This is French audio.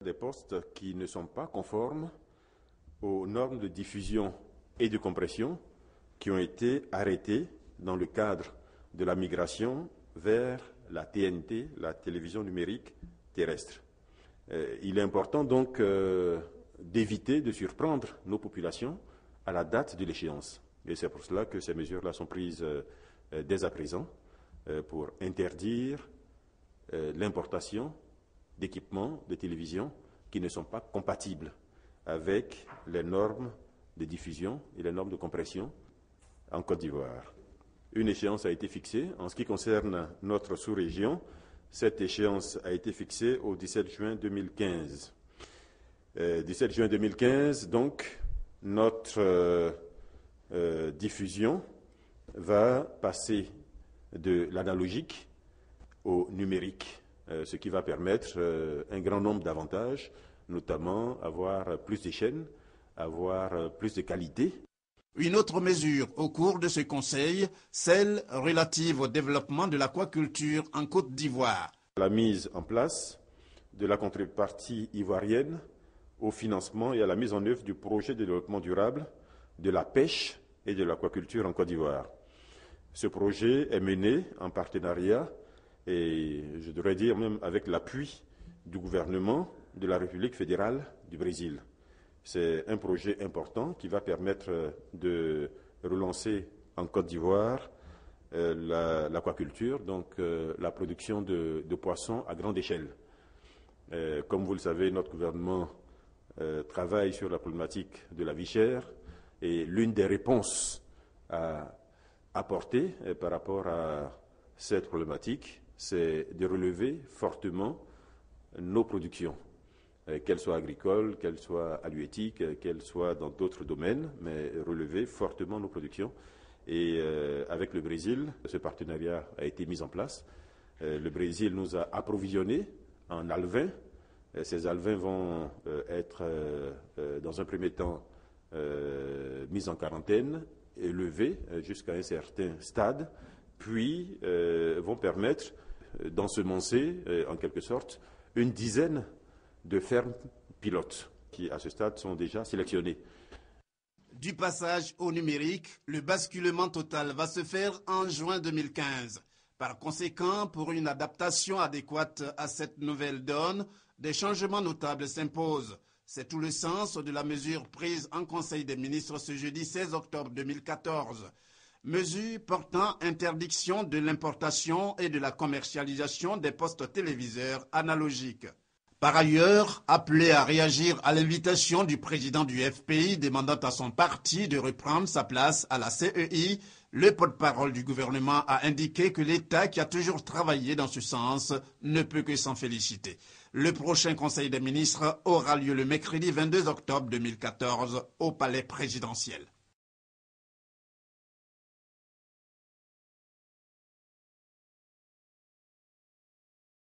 Des postes qui ne sont pas conformes aux normes de diffusion et de compression qui ont été arrêtées dans le cadre de la migration vers la TNT, la télévision numérique terrestre. Il est important donc d'éviter de surprendre nos populations à la date de l'échéance. Et c'est pour cela que ces mesures-là sont prises dès à présent pour interdire l'importation d'équipements de télévision qui ne sont pas compatibles avec les normes de diffusion et les normes de compression en Côte d'Ivoire. Une échéance a été fixée. En ce qui concerne notre sous-région, cette échéance a été fixée au 17 juin 2015. 17 juin 2015, donc, notre diffusion va passer de l'analogique au numérique, ce qui va permettre un grand nombre d'avantages, notamment avoir plus de chaînes, avoir plus de qualité. Une autre mesure au cours de ce conseil, celle relative au développement de l'aquaculture en Côte d'Ivoire. La mise en place de la contrepartie ivoirienne au financement et à la mise en œuvre du projet de développement durable de la pêche et de l'aquaculture en Côte d'Ivoire. Ce projet est mené en partenariat et je devrais dire même avec l'appui du gouvernement de la République fédérale du Brésil. C'est un projet important qui va permettre de relancer en Côte d'Ivoire l'aquaculture, donc la production de poissons à grande échelle. Comme vous le savez, notre gouvernement travaille sur la problématique de la vie chère et l'une des réponses à apporter par rapport à cette problématique, c'est de relever fortement nos productions, qu'elles soient agricoles, qu'elles soient halieutiques, qu'elles soient dans d'autres domaines, mais relever fortement nos productions. Et avec le Brésil, ce partenariat a été mis en place. Le Brésil nous a approvisionnés en alevins. Ces alevins vont être, dans un premier temps, mis en quarantaine, élevés jusqu'à un certain stade, puis vont permettre d'ensemencer, en quelque sorte, une dizaine de fermes pilotes qui, à ce stade, sont déjà sélectionnées. Du passage au numérique, le basculement total va se faire en juin 2015. Par conséquent, pour une adaptation adéquate à cette nouvelle donne, des changements notables s'imposent. C'est tout le sens de la mesure prise en Conseil des ministres ce jeudi 16 octobre 2014. Mesure portant interdiction de l'importation et de la commercialisation des postes téléviseurs analogiques. Par ailleurs, appelé à réagir à l'invitation du président du FPI demandant à son parti de reprendre sa place à la CEI, le porte-parole du gouvernement a indiqué que l'État, qui a toujours travaillé dans ce sens, ne peut que s'en féliciter. Le prochain Conseil des ministres aura lieu le mercredi 22 octobre 2014 au Palais présidentiel.